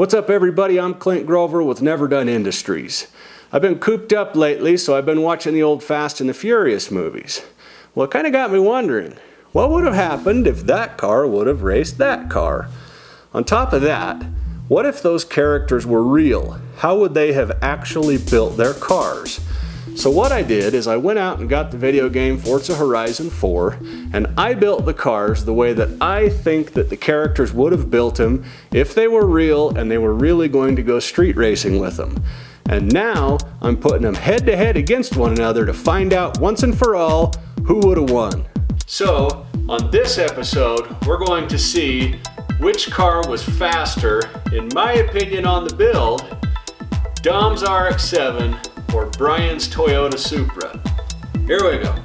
What's up everybody, I'm Clint Grover with Never Done Industries. I've been cooped up lately, so I've been watching the old Fast and the Furious movies. Well, it kind of got me wondering, what would have happened if that car would have raced that car? On top of that, what if those characters were real? How would they have actually built their cars? So what I did is I went out and got the video game Forza Horizon 4, and I built the cars the way that I think that the characters would have built them if they were real and they were really going to go street racing with them. And now I'm putting them head to head against one another to find out once and for all who would have won. So on this episode, we're going to see which car was faster, in my opinion on the build, Dom's Rx7 or Brian's Toyota Supra. Here we go.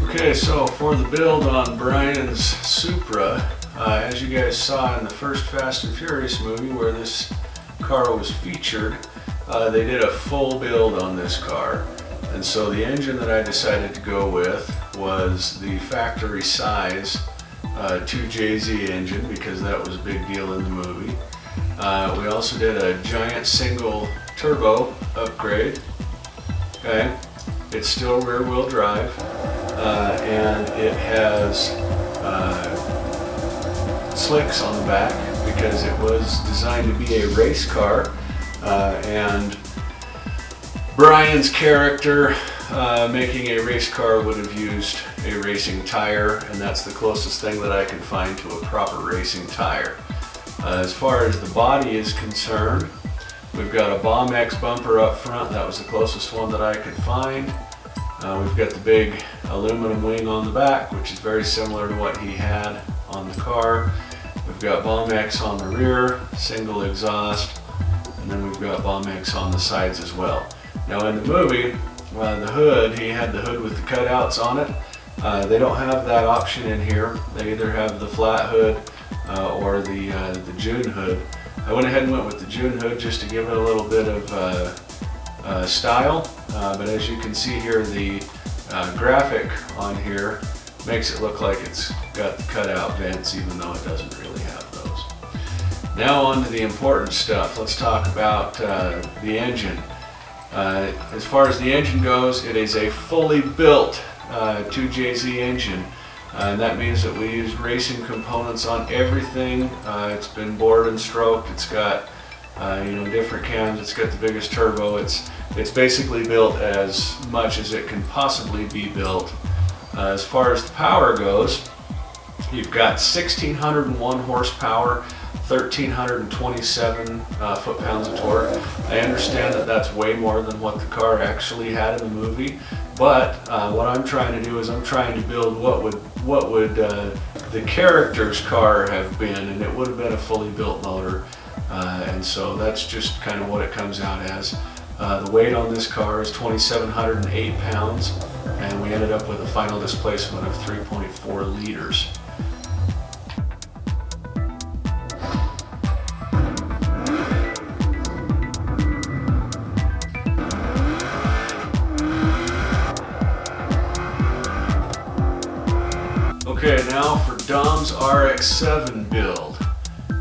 Okay, so for the build on Brian's Supra, as you guys saw in the first Fast and Furious movie where this car was featured, they did a full build on this car, and so the engine that I decided to go with was the factory size 2JZ engine because that was a big deal in the movie. We also did a giant single turbo upgrade. Okay, it's still rear wheel drive, and it has slicks on the back because it was designed to be a race car. And Brian's character making a race car would have used a racing tire, and that's the closest thing that I can find to a proper racing tire. As far as the body is concerned, we've got a Bomb X bumper up front. That was the closest one that I could find. We've got the big aluminum wing on the back, which is very similar to what he had on the car. We've got Bomb X on the rear, single exhaust. And then we've got Bomb X on the sides as well. Now in the movie, the hood, he had the hood with the cutouts on it. They don't have that option in here. They either have the flat hood or the June hood. I went ahead and went with the June hood just to give it a little bit of style. But as you can see here, the graphic on here makes it look like it's got the cutout vents, even though it doesn't really have those. Now on to the important stuff. Let's talk about the engine. As far as the engine goes, it is a fully built 2JZ engine. And that means that we use racing components on everything. It's been bored and stroked. It's got different cams. It's got the biggest turbo. It's basically built as much as it can possibly be built. As far as the power goes, you've got 1,601 horsepower, 1,327 foot-pounds of torque. I understand that that's way more than what the car actually had in the movie, but what I'm trying to do is I'm trying to build what would the character's car have been, and it would have been a fully built motor, and so that's just kind of what it comes out as. The weight on this car is 2,708 pounds, and we ended up with a final displacement of 3.4 liters. Okay, now for Dom's Rx7 build.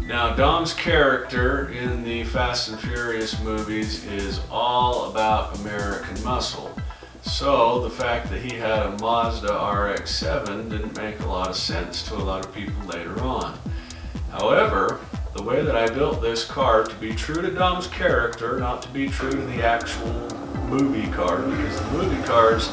Now Dom's character in the Fast and Furious movies is all about American muscle. So the fact that he had a Mazda Rx7 didn't make a lot of sense to a lot of people later on. However, the way that I built this car to be true to Dom's character, not to be true to the actual movie car, because the movie cars,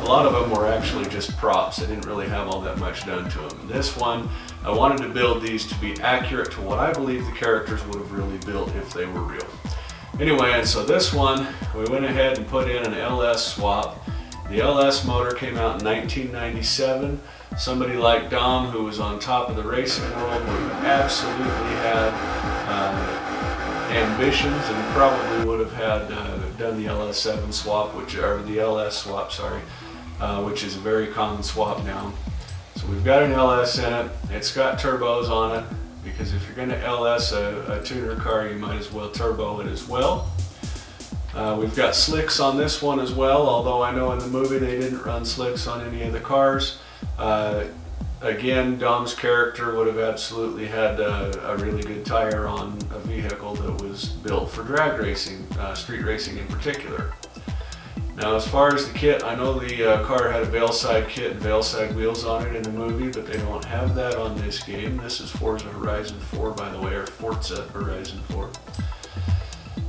a lot of them were actually just props. They didn't really have all that much done to them. This one, I wanted to build these to be accurate to what I believe the characters would have really built if they were real. Anyway, and so this one, we went ahead and put in an LS swap. The LS motor came out in 1997. Somebody like Dom, who was on top of the racing world, would have absolutely had ambitions and probably would have had done the LS7 swap, the LS swap, sorry, which is a very common swap now. So we've got an LS in it. It's got turbos on it. because if you're going to LS a tuner car, you might as well turbo it as well. We've got slicks on this one as well, although I know in the movie they didn't run slicks on any of the cars. Again, Dom's character would have absolutely had a really good tire on a vehicle that was built for drag racing, street racing in particular. Now, as far as the kit, I know the car had a Veilside kit and Veilside wheels on it in the movie, but they don't have that on this game. This is Forza Horizon 4, by the way, or Forza Horizon 4.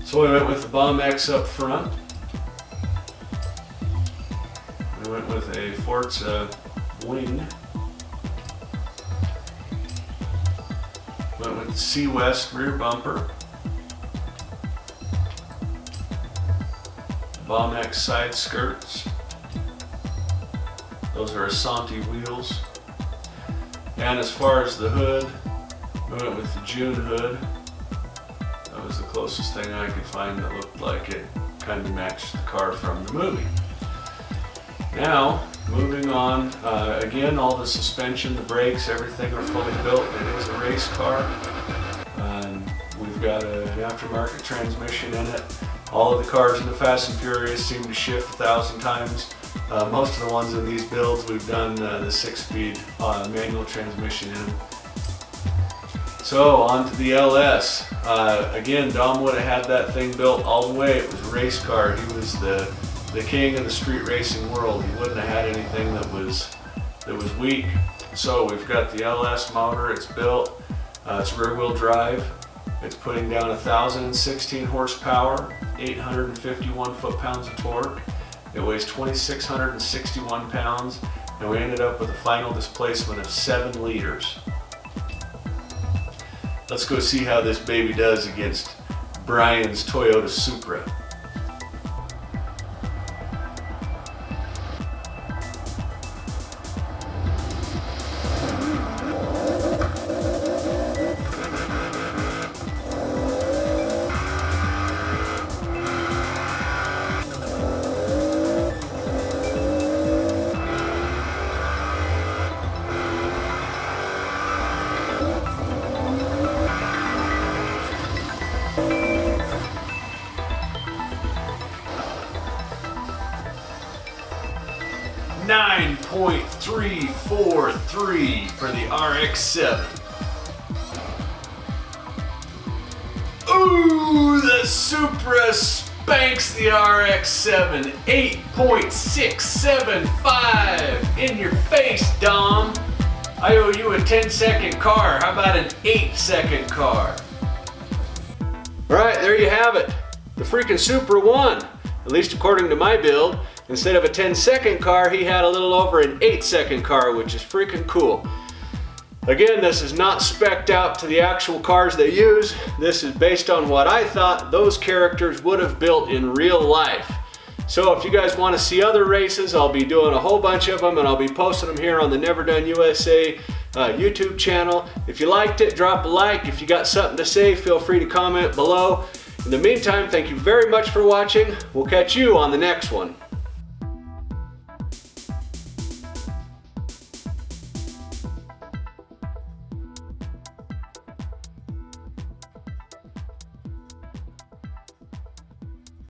So we went with the Bomb X up front. We went with a Forza wing. Went with the Sea West rear bumper. Bomb X side skirts. Those are Asante wheels. And as far as the hood, we went with the June hood. That was the closest thing I could find that looked like it kind of matched the car from the movie. Now, moving on, again, all the suspension, the brakes, everything are fully built. It is a race car. We've got an aftermarket transmission in it. All of the cars in the Fast and Furious seem to shift 1,000 times. Most of the ones in these builds, we've done the 6-speed manual transmission in them. So, on to the LS. Again, Dom would have had that thing built all the way. It was a race car. He was the king of the street racing world. He wouldn't have had anything that was weak. So we've got the LS motor. It's built. It's rear-wheel drive. It's putting down 1,016 horsepower, 851 foot-pounds of torque. It weighs 2,661 pounds, and we ended up with a final displacement of 7 liters. Let's go see how this baby does against Brian's Toyota Supra. .343 for the RX7. Ooh, the Supra spanks the RX7. 8.675 in your face, Dom. I owe you a 10-second car. How about an 8-second car? All right, there you have it. The freaking Supra won, at least according to my build. Instead of a 10-second car, he had a little over an 8-second car, which is freaking cool. Again, this is not spec'd out to the actual cars they use. This is based on what I thought those characters would have built in real life. So if you guys want to see other races, I'll be doing a whole bunch of them, and I'll be posting them here on the Never Done USA YouTube channel. If you liked it, drop a like. If you got something to say, feel free to comment below. In the meantime, thank you very much for watching. We'll catch you on the next one.